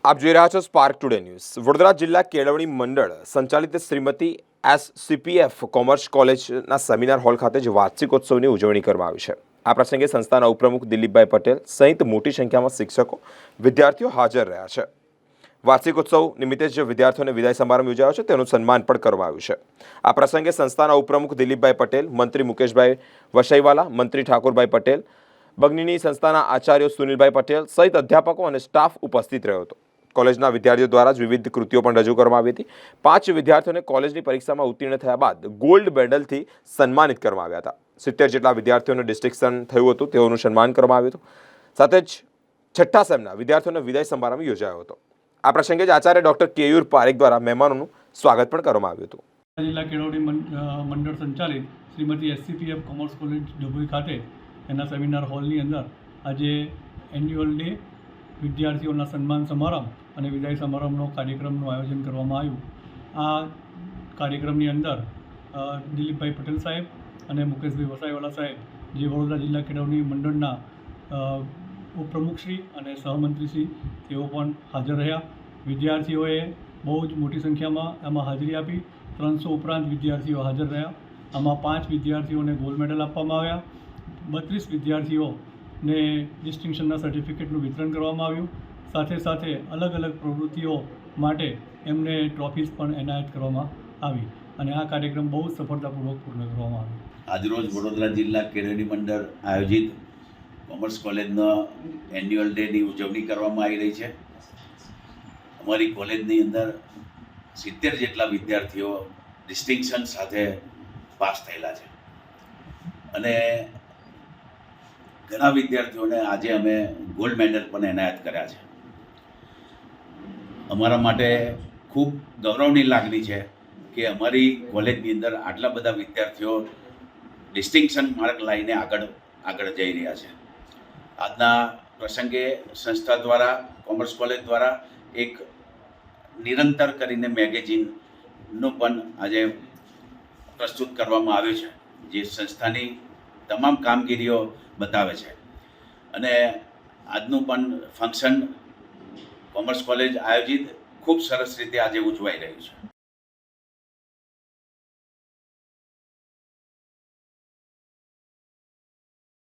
આપ જોઈ રહ્યા છો સ્પાર્ક ટુડે ન્યૂઝ। વડોદરા જિલ્લા કેળવણી મંડળ સંચાલિત શ્રીમતી એસસીપીએફ કોમર્સ કોલેજના સેમિનાર હોલ ખાતે જ વાર્ષિકોત્સવની ઉજવણી કરવામાં આવી છે। આ પ્રસંગે સંસ્થાના ઉપપ્રમુખ દિલીપભાઈ પટેલ સહિત મોટી સંખ્યામાં શિક્ષકો વિદ્યાર્થીઓ હાજર રહ્યા છે। વાર્ષિકોત્સવ નિમિત્તે જે વિદ્યાર્થીઓને વિદાય સમારંભ યોજાયો છે તેનું સન્માન પણ કરવામાં આવ્યું છે। આ પ્રસંગે સંસ્થાના ઉપપ્રમુખ દિલીપભાઈ પટેલ, મંત્રી મુકેશભાઈ વસાઈવાલા, મંત્રી ઠાકોરભાઈ પટેલ, બગનીની સંસ્થાના આચાર્યો સુનિલભાઈ પટેલ સહિત અધ્યાપકો અને સ્ટાફ ઉપસ્થિત રહ્યો હતો। કોલેજના વિદ્યાર્થીઓ દ્વારા જ વિવિધ કૃતિઓ પણ રજૂ કરવામાં આવી હતી। 5 વિદ્યાર્થીઓને કોલેજની પરીક્ષામાં ઉત્તીર્ણ થયા બાદ ગોલ્ડ મેડલથી સન્માનિત કરવામાં આવ્યા હતા। 70 જેટલા વિદ્યાર્થીઓને ડિસ્ટિંક્શન થયું હતું, તેઓનું સન્માન કરવામાં આવ્યું હતું। સાથે જ છઠ્ઠા સેમના વિદ્યાર્થીઓનો વિદાય સમારંભ યોજાયો હતો। આ પ્રસંગે જ આચાર્ય ડોક્ટર કેયુર પારેખ દ્વારા મહેમાનોનું સ્વાગત પણ કરવામાં આવ્યું હતું। જિલ્લા કેળવણી મંડળ સંચાલિત શ્રીમતી એસસીપીએફ કોમર્સ કોલેજ ડભોઈ ખાતે એના સેમિનાર હોલની અંદર આજે એન્યુઅલ ડે, વિદ્યાર્થીઓના સન્માન સમારંભ અને વિદાય સમારંભનો કાર્યક્રમનું આયોજન કરવામાં આવ્યું। આ કાર્યક્રમની અંદર દિલીપભાઈ પટેલ સાહેબ અને મુકેશભાઈ વસાઈવાલા સાહેબ, જે વડોદરા જિલ્લા કેળવણી મંડળના ઉપપ્રમુખશ્રી અને સહમંત્રીશ્રી, તેઓ પણ હાજર રહ્યા। વિદ્યાર્થીઓએ બહુ જ મોટી સંખ્યામાં આમાં હાજરી આપી। 300 ઉપરાંત વિદ્યાર્થીઓ હાજર રહ્યા। આમાં 5 વિદ્યાર્થીઓને ગોલ્ડ મેડલ આપવામાં આવ્યા। 32 વિદ્યાર્થીઓને ડિસ્ટિંક્શનના સર્ટિફિકેટનું વિતરણ કરવામાં આવ્યું। સાથે સાથે અલગ અલગ પ્રવૃત્તિઓ માટે એમને ટ્રોફીઝ પણ એનાયત કરવામાં આવી અને આ કાર્યક્રમ બહુ સફળતાપૂર્વક પૂર્ણ કરવામાં આવ્યો। આજરોજ વડોદરા જિલ્લા કેળવણી મંડળ આયોજિત કોમર્સ કોલેજનો એન્યુઅલ ડેની ઉજવણી કરવામાં આવી રહી છે। અમારી કોલેજની અંદર 70 જેટલા વિદ્યાર્થીઓ ડિસ્ટિંક્શન સાથે પાસ થયેલા છે અને ઘણા વિદ્યાર્થીઓને આજે અમે ગોલ્ડ મેડલ પણ એનાયત કર્યા છે। અમારા માટે ખૂબ ગૌરવની લાગણી છે કે અમારી કોલેજની અંદર આટલા બધા વિદ્યાર્થીઓ ડિસ્ટિંક્શન માર્ક લાવીને આગળ જઈ રહ્યા છે। આજના પ્રસંગે સંસ્થા દ્વારા, કોમર્સ કોલેજ દ્વારા એક નિરંતર કરીને મેગેઝિનનું પણ આજે પ્રસ્તુત કરવામાં આવ્યું છે, જે સંસ્થાની તમામ કામગીરીઓ બતાવે છે અને આજનું પણ ફંક્શન કોમર્સ કોલેજ આયોજિત ખૂબ સરસ રીતે આજે ઉજવાઈ રહ્યું છે।